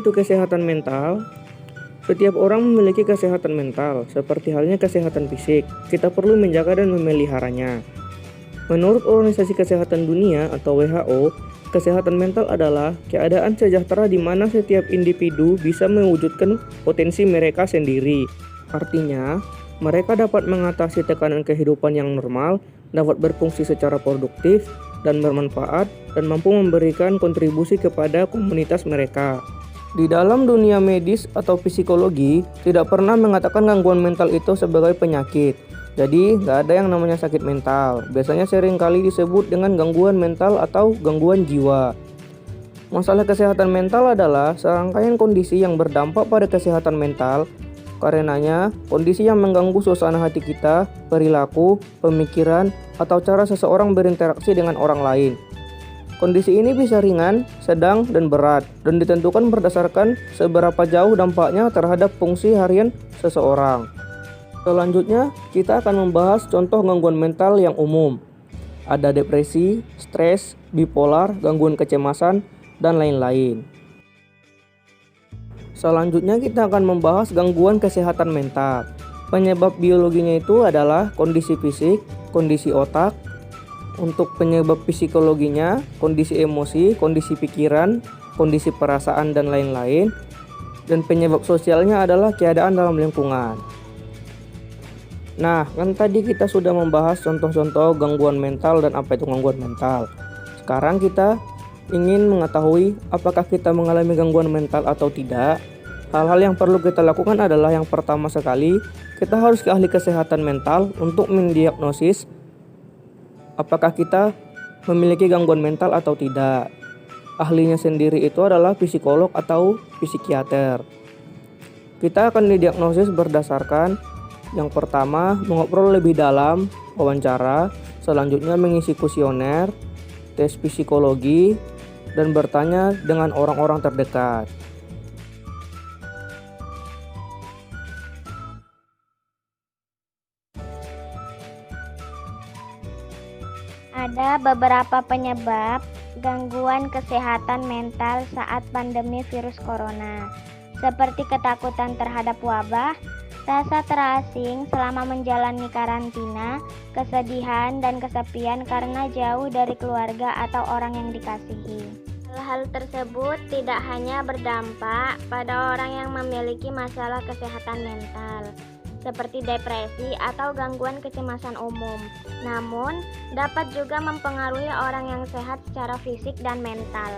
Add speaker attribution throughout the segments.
Speaker 1: itu kesehatan mental? Setiap orang memiliki kesehatan mental, seperti halnya kesehatan fisik. Kita perlu menjaga dan memeliharanya. Menurut Organisasi Kesehatan Dunia atau WHO, kesehatan mental adalah keadaan sejahtera di mana setiap individu bisa mewujudkan potensi mereka sendiri. Artinya, mereka dapat mengatasi tekanan kehidupan yang normal, dapat berfungsi secara produktif dan bermanfaat, dan mampu memberikan kontribusi kepada komunitas mereka. Di dalam dunia medis atau psikologi, tidak pernah mengatakan gangguan mental itu sebagai penyakit. Jadi, nggak ada yang namanya sakit mental. Biasanya seringkali disebut dengan gangguan mental atau gangguan jiwa. Masalah kesehatan mental adalah serangkaian kondisi yang berdampak pada kesehatan mental. Karenanya, kondisi yang mengganggu suasana hati kita, perilaku, pemikiran, atau cara seseorang berinteraksi dengan orang lain. Kondisi ini bisa ringan, sedang, dan berat, dan ditentukan berdasarkan seberapa jauh dampaknya terhadap fungsi harian seseorang. Selanjutnya, kita akan membahas contoh gangguan mental yang umum. Ada depresi, stres, bipolar, gangguan kecemasan, dan lain-lain. Selanjutnya, kita akan membahas gangguan kesehatan mental. Penyebab biologinya itu adalah kondisi fisik, kondisi otak. Untuk penyebab psikologinya, kondisi emosi, kondisi pikiran, kondisi perasaan, dan lain-lain. Dan penyebab sosialnya adalah keadaan dalam lingkungan. Nah, kan tadi kita sudah membahas contoh-contoh gangguan mental dan apa itu gangguan mental. Sekarang kita ingin mengetahui apakah kita mengalami gangguan mental atau tidak. Hal-hal yang perlu kita lakukan adalah yang pertama sekali, kita harus ke ahli kesehatan mental untuk mendiagnosis apakah kita memiliki gangguan mental atau tidak. Ahlinya sendiri itu adalah psikolog atau psikiater. Kita akan didiagnosis berdasarkan yang pertama, mengobrol lebih dalam, wawancara, selanjutnya mengisi kuesioner, tes psikologi, dan bertanya dengan orang-orang terdekat.
Speaker 2: Ada beberapa penyebab gangguan kesehatan mental saat pandemi virus corona, seperti ketakutan terhadap wabah, rasa terasing selama menjalani karantina, kesedihan dan kesepian karena jauh dari keluarga atau orang yang dikasihi. Hal-hal tersebut tidak hanya berdampak pada orang yang memiliki masalah kesehatan mental, seperti depresi atau gangguan kecemasan umum, namun dapat juga mempengaruhi orang yang sehat secara fisik dan mental.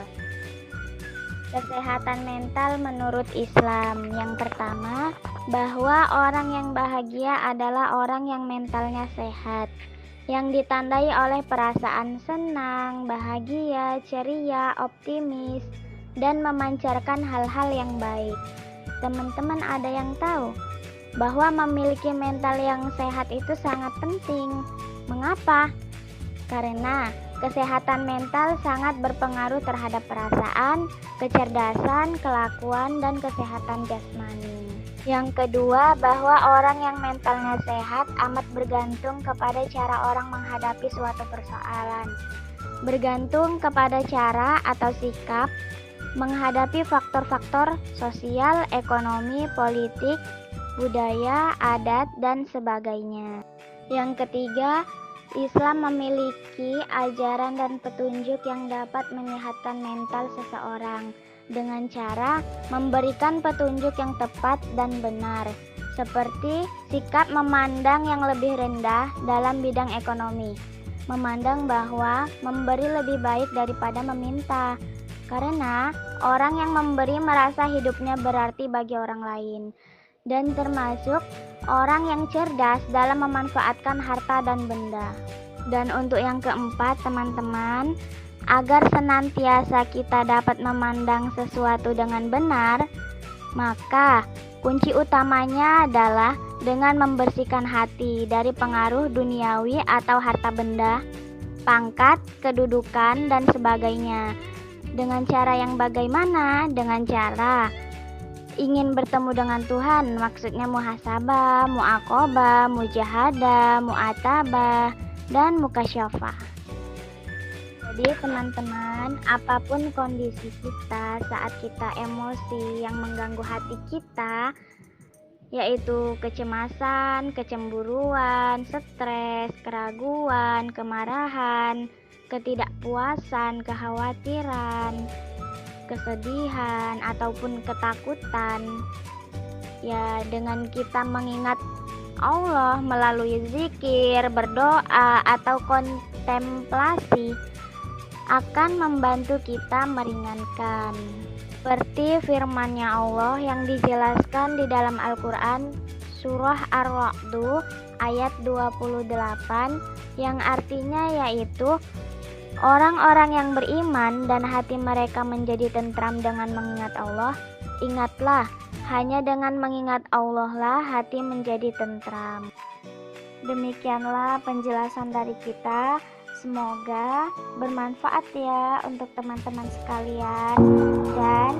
Speaker 2: Kesehatan mental menurut Islam, yang pertama, bahwa orang yang bahagia adalah orang yang mentalnya sehat, yang ditandai oleh perasaan senang, bahagia, ceria, optimis, dan memancarkan hal-hal yang baik. Teman-teman ada yang tahu bahwa memiliki mental yang sehat itu sangat penting. Mengapa? Karena kesehatan mental sangat berpengaruh terhadap perasaan, kecerdasan, kelakuan, dan kesehatan jasmani. Yang kedua, bahwa orang yang mentalnya sehat amat bergantung kepada cara orang menghadapi suatu persoalan. Bergantung kepada cara atau sikap menghadapi faktor-faktor sosial, ekonomi, politik, budaya, adat, dan sebagainya. Yang ketiga, Islam memiliki ajaran dan petunjuk yang dapat menyehatkan mental seseorang dengan cara memberikan petunjuk yang tepat dan benar, seperti sikap memandang yang lebih rendah dalam bidang ekonomi, memandang bahwa memberi lebih baik daripada meminta, karena orang yang memberi merasa hidupnya berarti bagi orang lain, dan termasuk orang yang cerdas dalam memanfaatkan harta dan benda. Dan untuk yang keempat, teman-teman, agar senantiasa kita dapat memandang sesuatu dengan benar, maka kunci utamanya adalah dengan membersihkan hati dari pengaruh duniawi atau harta benda, pangkat, kedudukan, dan sebagainya. Dengan cara yang bagaimana? Dengan cara ingin bertemu dengan Tuhan, maksudnya muhasabah, muaqabah, mujahadah, muatabah, dan mukasyafah. Jadi teman-teman, apapun kondisi kita saat kita emosi yang mengganggu hati kita, yaitu kecemasan, kecemburuan, stres, keraguan, kemarahan, ketidakpuasan, kekhawatiran, kesedihan, ataupun ketakutan, ya dengan kita mengingat Allah melalui zikir, berdoa, atau kontemplasi akan membantu kita meringankan. Seperti firman-Nya Allah yang dijelaskan di dalam Al-Quran Surah Ar-Ra'd ayat 28 yang artinya yaitu orang-orang yang beriman dan hati mereka menjadi tentram dengan mengingat Allah. Ingatlah, hanya dengan mengingat Allah lah hati menjadi tentram. Demikianlah penjelasan dari kita. Semoga bermanfaat ya untuk teman-teman sekalian, dan